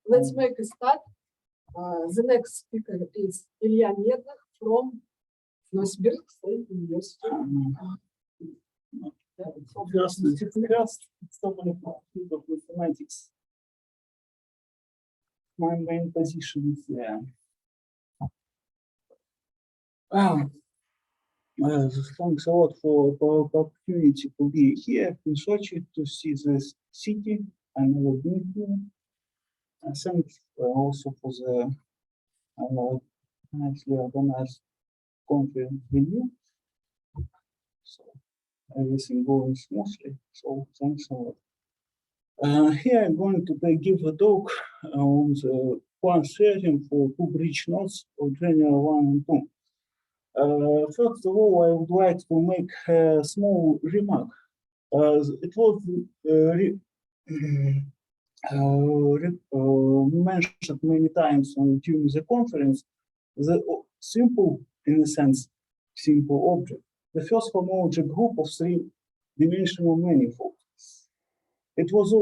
Let's make a start. The next speaker is Ilya Mednykh from Novosibirsk State University. First, it's totally field of mathematics. My main position is there. Thanks a lot for the opportunity to be here in Sochi to see this city. I never been here. Thanks also for the nicely organized conference venue. So everything going smoothly. So thanks a lot. Here I'm going to give a talk on the one theorem for two bridge nodes of genera 1 and 2. First of all, I would like to make a small remark. It was mentioned many times during the conference, the simple, in a sense, simple object, the first homology group of three-dimensional manifold. It was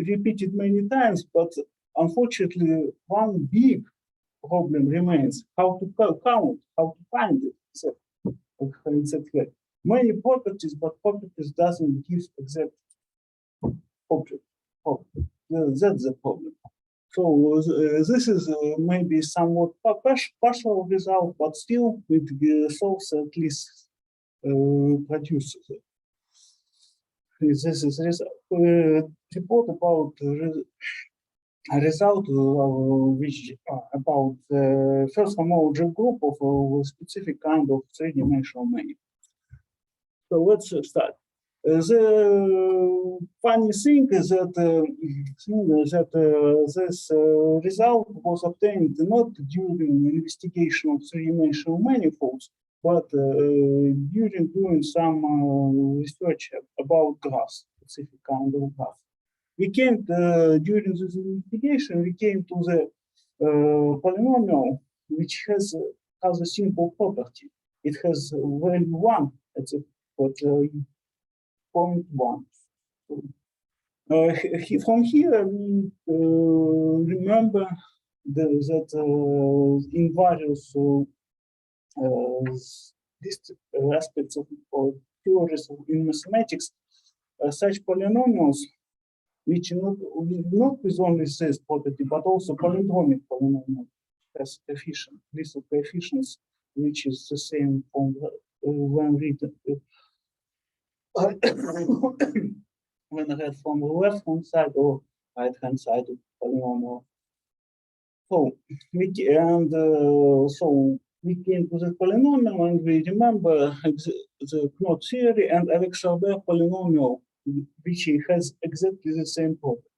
repeated many times, but unfortunately, one big problem remains: how to count, how to find it. Exactly. Many properties, but properties doesn't give exact object. That's the problem. So this is maybe somewhat partial result, but still it solves at least produces it. This is report about a result which about the first homology group of a specific kind of three-dimensional manifold. So let's start. The funny thing is that, this result was obtained not during investigation of three-dimensional manifolds, but during doing some research about graphs, specific kind of graphs. We came during this investigation. We came to the polynomial which has a simple property. It has value 1 at the 0.1. From here, we remember that in various aspects of theories in mathematics, such polynomials, which not with only this property, but also palindromic polynomial, has coefficient, list of coefficients, which is the same from when written. When I read from the left-hand side or right-hand side of polynomial. So we came to the polynomial, and we remember the knot theory and Alex-Albert polynomial, which has exactly the same property.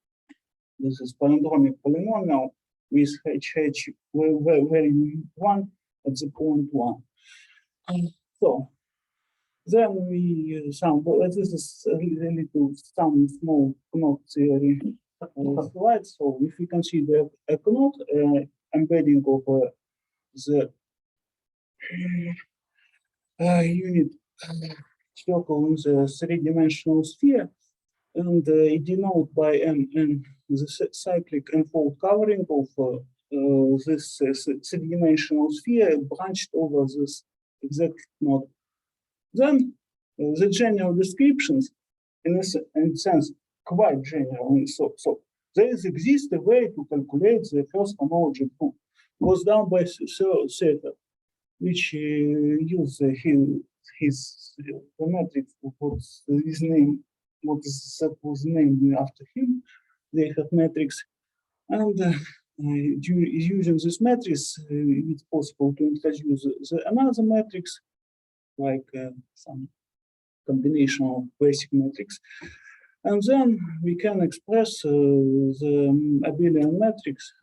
This is palindromic polynomial with HH value 1 at the 0.1. So then we this is some small knot theory slide. So if we consider a knot embedding of the unit circle in the three-dimensional sphere, and it denoted by M the cyclic n-fold covering of this three-dimensional sphere branched over this exact knot. Then the general descriptions, in a sense, quite general. So there exists a way to calculate the first homology group. It was done by Seifert, which used his matrix, what's his name, that was named after him. They had matrix, and using this matrix, it's possible to introduce another matrix, like some combination of basic matrix, and then we can express the abelian matrix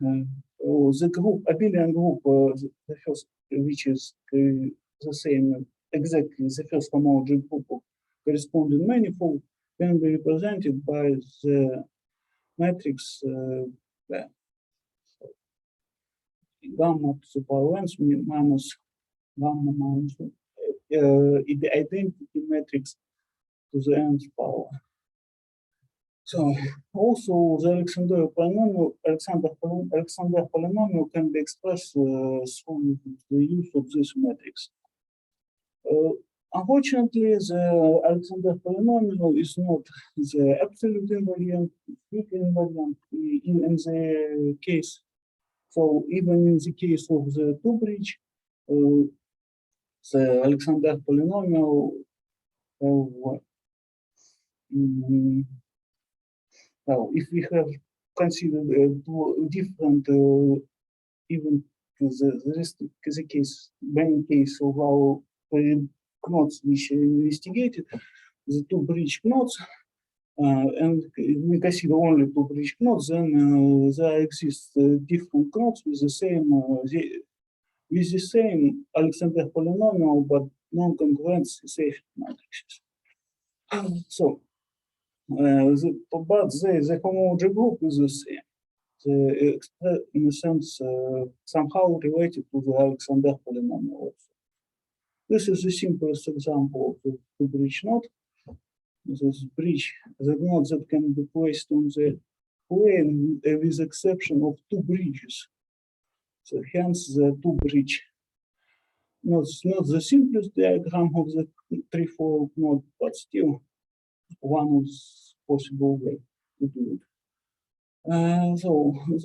or the group abelian group, the first, which is the same exactly the first homology group of corresponding manifold, can be represented by the matrix gamma to the power n minus gamma minus the identity matrix to the nth power. So also the Alexander polynomial can be expressed through the use of this matrix. Unfortunately, the Alexander polynomial is not the absolute invariant, weak invariant in the case. So even in the case of the two-bridge, the Alexander polynomial well, if we have considered different even the case, many case of our knots which investigated, the two bridge knots, and we consider only two bridge knots, then there exist different knots with the same Alexander polynomial, but non-congruent Seifert matrices. So, but the homology group is the same. In a sense, somehow related to the Alexander polynomial also. This is the simplest example of the two-bridge knot. This bridge, the knot that can be placed on the plane with exception of two bridges. So hence the two-bridge. Not the simplest diagram of the threefold knot, but still one of possible way to do it. So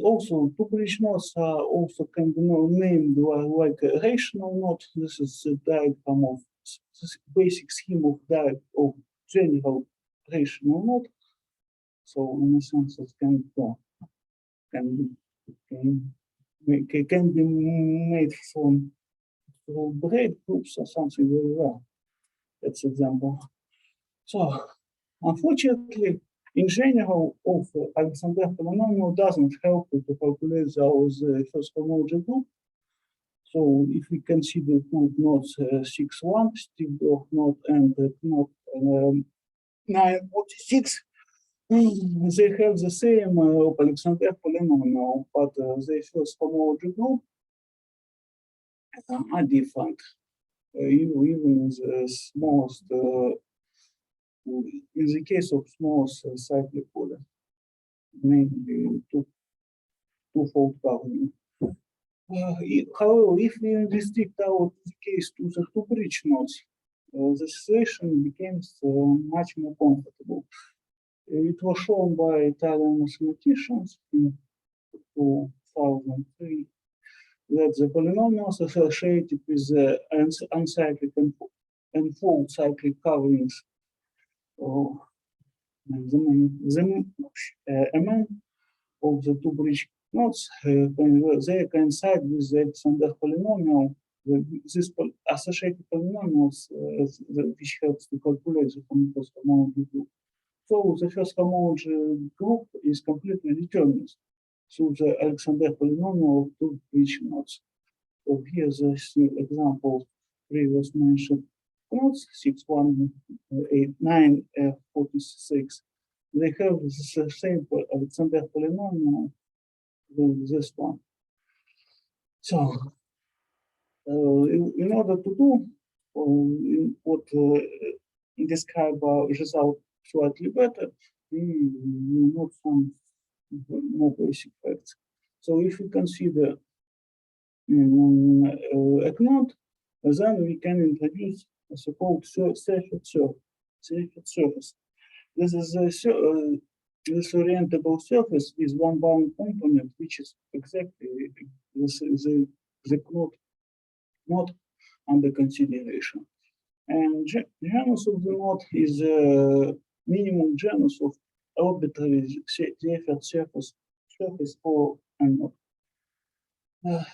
also two-bridge knots also can be named like a rational knot. This is the diagram of this basic scheme of general rational knot. So in a sense, it can be made from braid groups or something very well. That's example. So unfortunately, in general, Alexander polynomial doesn't help to calculate the first homology group. So if we consider two knots 6,1, Steve-Bloch knot and knot 946, they have the same Alexander polynomial, but the first homology group are different. Even in the smallest, in the case of smallest cyclic order, mainly twofold covering. However, if we restrict our case to the two-bridge knots, the situation becomes much more comfortable. It was shown by Italian mathematicians in 2003 that the polynomials associated with the uncyclic and full cyclic coverings Mn of the two-bridge knots, they coincide with the Alexander polynomial. These associated polynomials which helps to calculate the first homology group. So the first homology group is completely determined through the Alexander polynomial of two-bridge knots. So here's an example of previous mentioned knots 6,1, 8, 9, 46. They have the same Alexander polynomial with this one. So in order to do what describe our result slightly better, we note some more basic facts. So if we consider a knot, then we can introduce a so-called Seifert surface. This is this orientable surface with one bound component, which is exactly the knot under consideration. And genus of the knot is a minimum genus of arbitrary Seifert surface for a knot.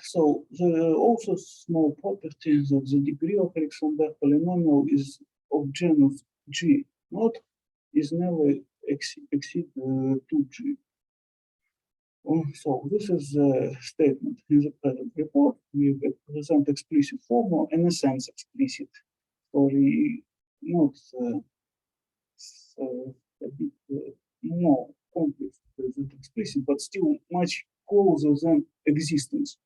So the also small property that the degree of Alexander polynomial is of genus G knot is never exceed 2G. So this is the statement in the present report. We present explicit formula, in a sense explicit, for the notes a bit more complex than explicit, but still much closer than existence.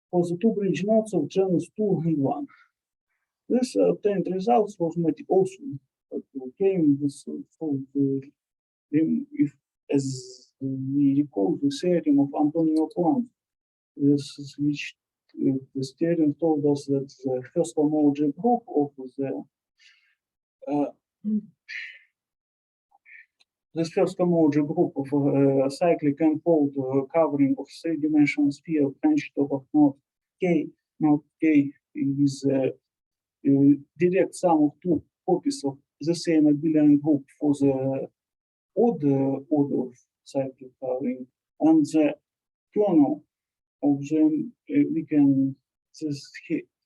For the two bridge knots of genus 2 and 1. This obtained results was also came with if, as we recall, the theorem of Antonio Planck, this theorem told us that the first homology group of this first homology group of cyclic unfold covering of three-dimensional sphere branched over not K is direct sum of two copies of the same abelian group for the order of cyclic covering, and the kernel of them we can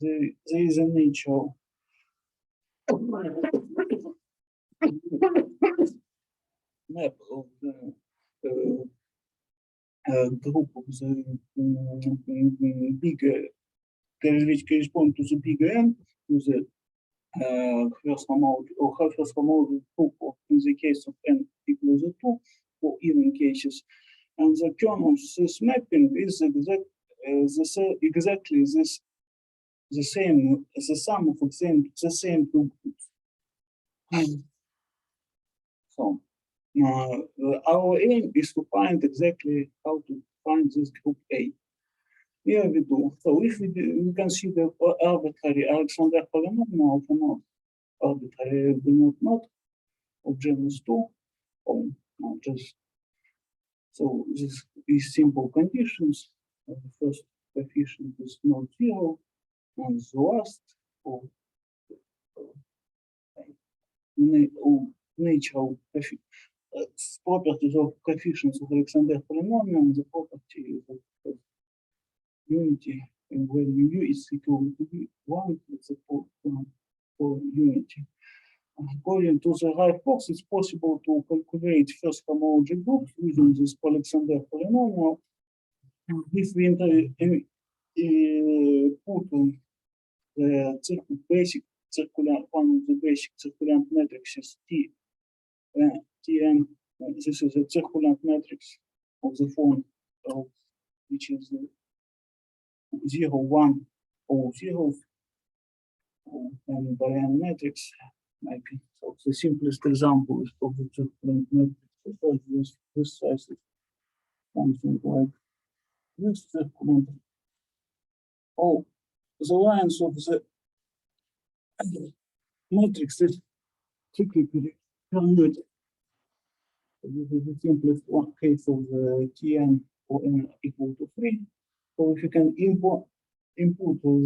there is a nature map of the group of the bigger, which correspond to the bigger n, to the first homology or first homology group of, in the case of n equals to 2 for even cases. And the kernel of this mapping is exactly this, the same, the sum of the same two groups. So our aim is to find exactly how to find this group A. Here we do. So if we consider arbitrary Alexander polynomial of not arbitrary not of genus 2, or just so these simple conditions. The first coefficient is not 0, and the last of nature of properties of coefficients of Alexander polynomial, and the property of unity and value u is equal to 1, it's a for unity. According to the right box, it's possible to calculate first homology groups using this Alexander polynomial. If we put the basic circular, one of the basic circulant matrices T, Tn, this is a circulant matrix of the form of which is 0, 1, or 0, and invariant matrix. So the simplest example is of the circulant matrix. This size is something like this circulant. Oh, the lines of the matrix is cyclically permuted. This is the simplest one case of the Tn for n equal to 3. So if you can input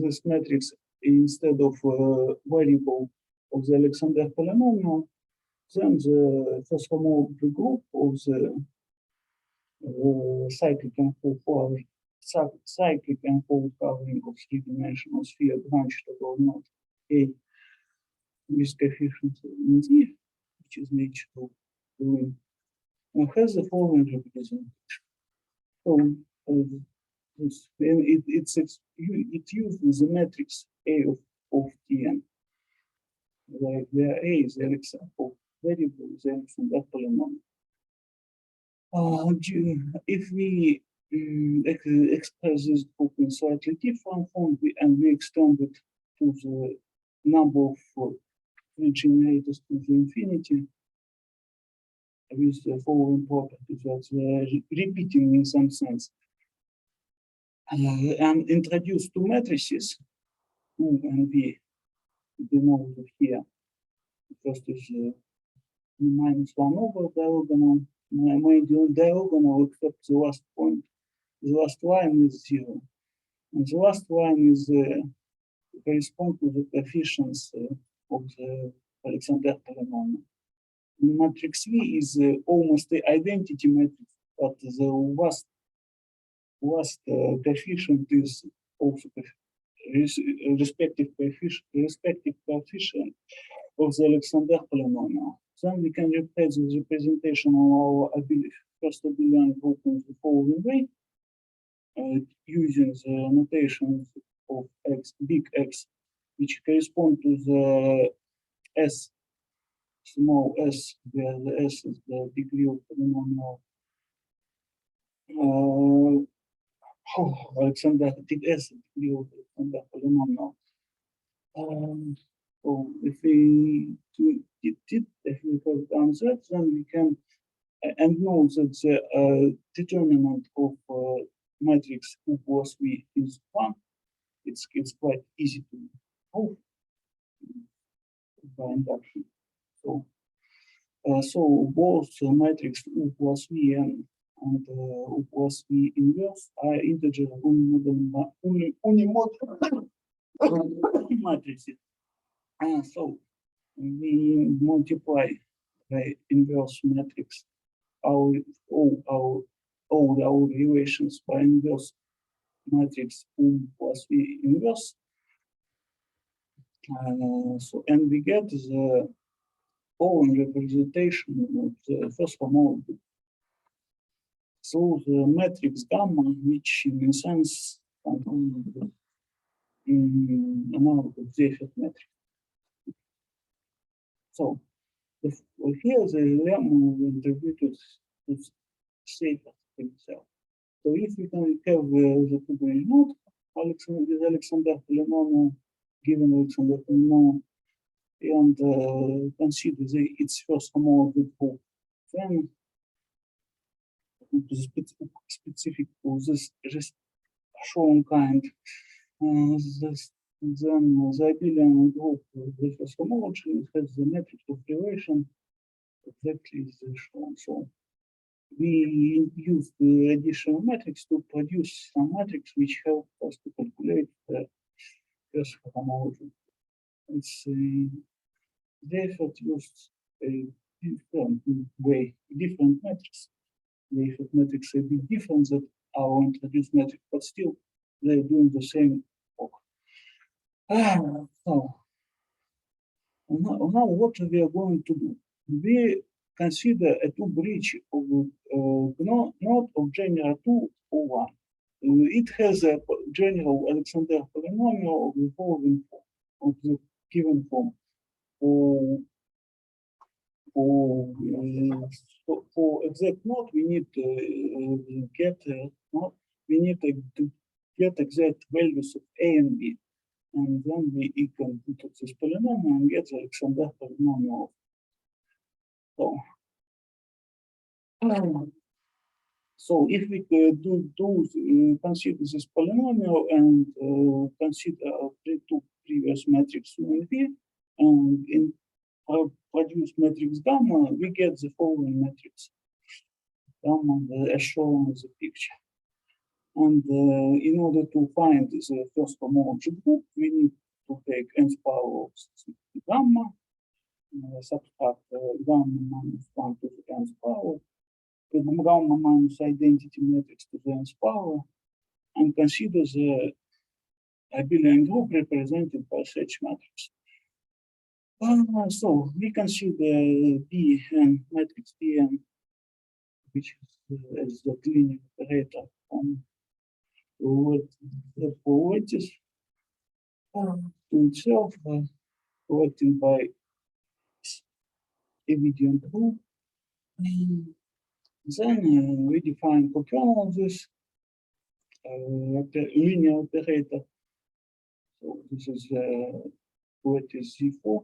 this matrix instead of variable of the Alexander polynomial, then the first homology group of the cyclic unfold covering of three-dimensional sphere branched over not A with coefficient in Z, which is nature of the ring, has the following representation. So it uses the matrix A of Tn. Like where A is the example variable is Alexander polynomial. If we express this group in slightly different form and we extend it to the number of free generators to the infinity with the following properties that they are repeating in some sense, and introduce two matrices U and V denoted here. The first is -1 over diagonal, medial diagonal except the last point. The last line is 0. And the last line is corresponds to the coefficients of the Alexander polynomial. Matrix V is almost the identity matrix, but the last coefficient is also respective coefficient of the Alexander polynomial. Then we can replace the representation of our first abelian group in the following way, using the notations of x, big X, which correspond to the S, small s, where the S is the degree of polynomial. Alexander, big S is the degree of Alexander polynomial. So if we have done that, then we can and note that the determinant of matrix U plus V is 1. It's quite easy to prove by induction. So, so both matrix U plus V and U plus V inverse are integer unimodal matrices. So we multiply by inverse matrix all our relations by inverse matrix U plus V inverse. So and we get the following representation of the first homology. So the matrix gamma, which in a sense analogous to Seifert matrix. So here the lemma attributed to Seifert himself. So if we can have the two-branch node, with Alexander polynomial, given Alexander polynomial, and consider its first homology group, then specific to this shown kind, then the abelian group with the first homology has the matrix of relation exactly as shown. So we use the additional matrix to produce some matrix which help us to calculate the first homology. It's Seifert used a different way, different matrix. Seifert matrix a bit different than our introduced matrix, but still they're doing the same work. So now what we are going to do? We consider a two-bridge of node of genera 2 or 1. It has a general Alexander polynomial of the following form, of the given form. For exact node, we need to get to get exact values of A and B, and then we can put this polynomial and get the Alexander polynomial. So if we consider this polynomial and consider two previous matrix U and V, and in produce matrix gamma, we get the following matrix gamma as shown in the picture. And in order to find the first homology group, we need to take nth power of gamma, subtract gamma minus 1 to the nth power, gamma minus identity matrix to the nth power, and consider the abelian group represented by such matrix. So we consider Bn, matrix Bn, which is the linear operator on the properties to itself, collected by evident group. Then we define co-kernel of this linear operator. So this is what is Z4,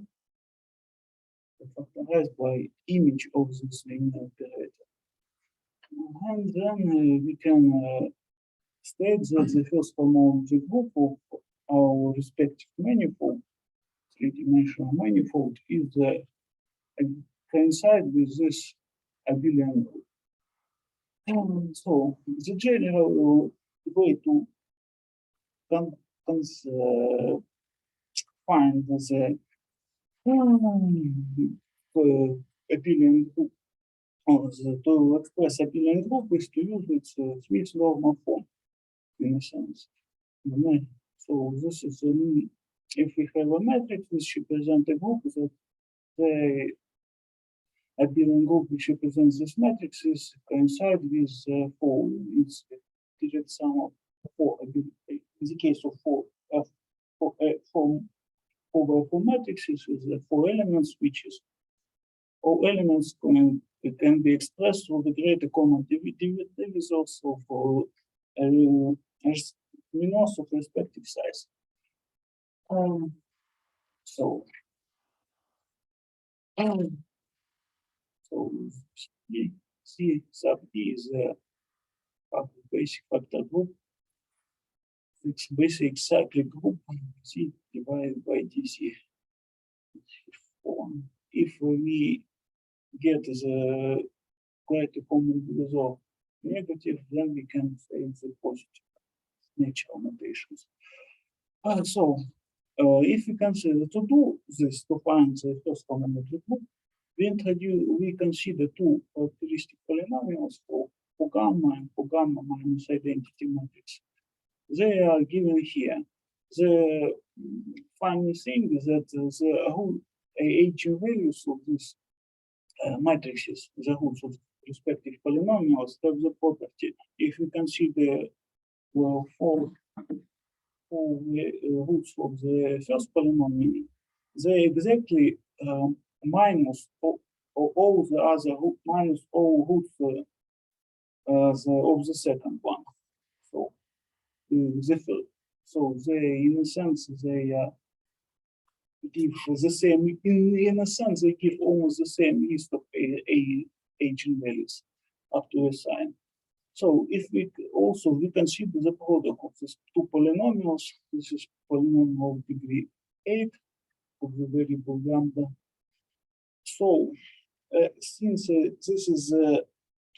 factorized by image of this linear operator. And then we can state that the first homology group of our respective manifold, three-dimensional manifold, is coincide with this abelian group. And so the general way to find the abelian group, or to express abelian group, is to use its Smith normal form, in a sense. So this is if we have a matrix which represents a group, that the abelian group which represents this matrix is coincide with 4. It's the digit sum of 4. In the case of 4 by 4 matrices with the 4 elements, which is all elements can be expressed through the greater common divisors of minus of respective size. So C sub D is a basic factor group. It's basic cyclic group C divided by DC. If we get the quality common divisor negative, then we can say it's a positive natural notations. If we consider to do this, to find the first homologic group, we consider two characteristic polynomials for gamma and for gamma minus identity matrix. They are given here. The funny thing is that the whole eigenvalues of these matrices, the roots of respective polynomials, have the property. If we consider four roots of the first polynomial, they exactly minus all the other minus all roots of the second one. So they, in a sense, they give the same. In a sense, they give almost the same list of eigenvalues up to a sign. So if we consider the product of these two polynomials, this is polynomial of degree 8 of the variable lambda. So since this is a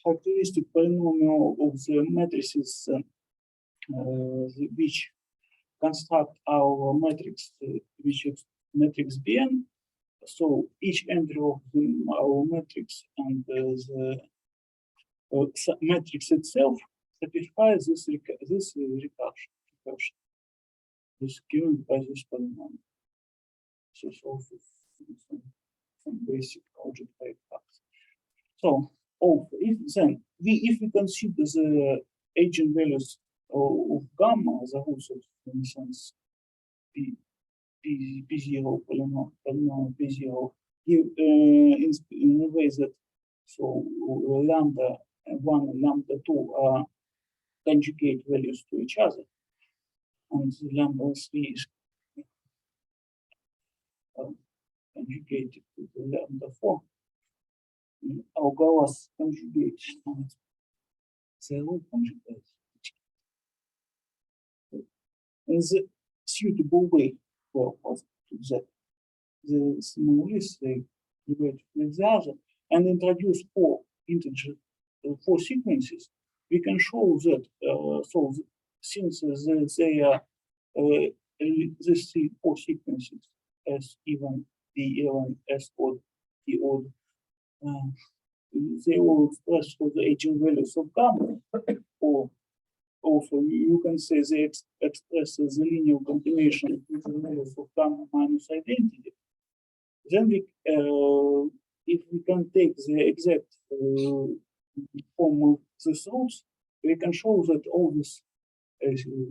characteristic polynomial of the matrices which construct our matrix, which is matrix Bn, so each entry of our matrix and the matrix itself satisfies this recursion, this given by this polynomial. So it's also some basic algebraic facts. So if we consider the eigenvalues of gamma, the roots of, for instance, P0 polynomial P0, in a way that lambda 1 and lambda 2 are conjugate values to each other, and the lambda 3 is conjugated to the lambda 4. Our Gauss conjugate, they all conjugate. In the suitable way for us to that, the small list they divide with the other and introduce four sequences, we can show that since they are these four sequences as even, the even, S odd, T odd, they all express for the eigenvalues of gamma, or also you can say they express the linear combination of the values of gamma minus identity. Then we, if we can take the exact form of these roots, we can show that all this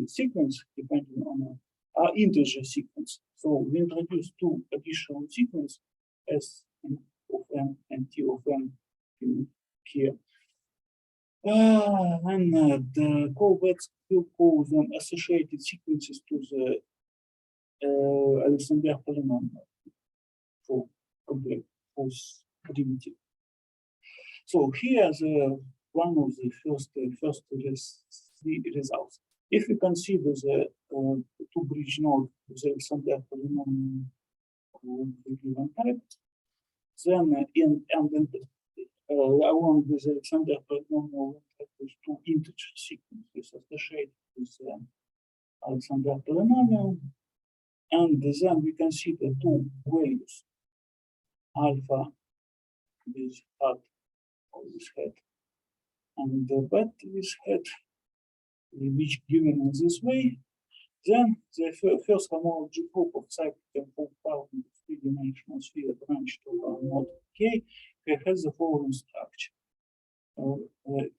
sequence, depending on are integer sequence. So we introduce two additional sequences, S of n and T of n here. And the callbacks will call them associated sequences to the Alexander polynomial for complete false primitive. So here the one of the first results. If we consider the two bridge nodes of the Alexander polynomial of the given type, then along with the Alexander polynomial with two integer sequences associated with the Alexander polynomial, and then we consider two values, alpha with hat or with head, and bet with head, which given in this way, then the first homology group of cyclic and full three-dimensional sphere branched to our node K has the following structure.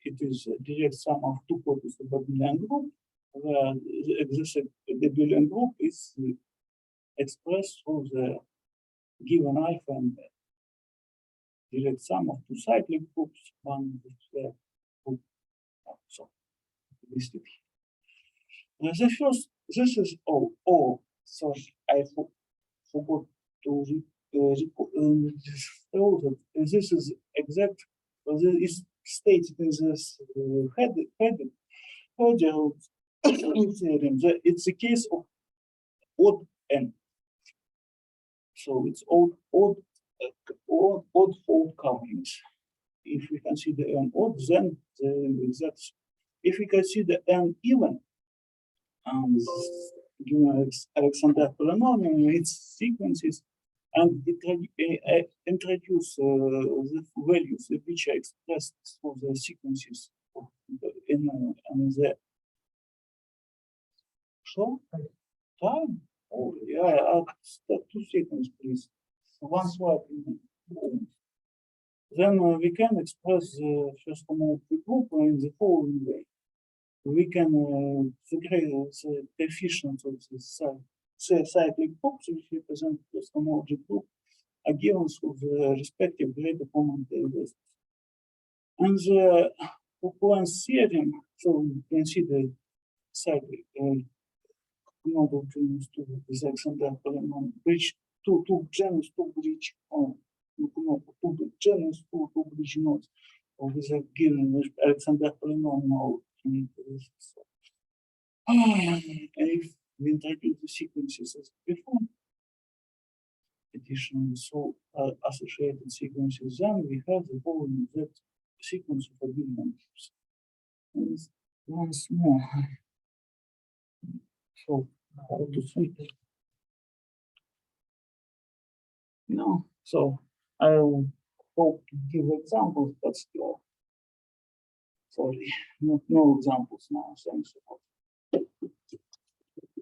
It is a direct sum of two copies of the Boolean group, where the Boolean group is expressed through the given alpha and beta. Direct sum of two cyclic groups, one with the group. So listed here. The first, this is so I forgot to show that this is exact. This is stated in this header theorem that it's a case of odd n. So it's odd fold coverings. If we consider n odd, then that's if we consider n even, Alexander polynomial, its sequences, and introduce the values which are expressed for the sequences of in the time. Oh yeah, I'll start 2 seconds, please. One slide. Then we can express the first homology group in the following way. We can integrate the coefficients of the cyclic groups which represent the homology group are given through the respective greater common derivative. And the Popoin's theorem, so we consider cyclic model genus to the Alexander polynomial, which to genus to bridge to genus to bridge nodes of this given Alexander polynomial. If we introduce the sequences as before, additional so associated sequences, then we have the following that sequence of abelian. And once more, so how to switch? No, so I will hope to give examples, but still, sorry, no examples now. Thanks a lot.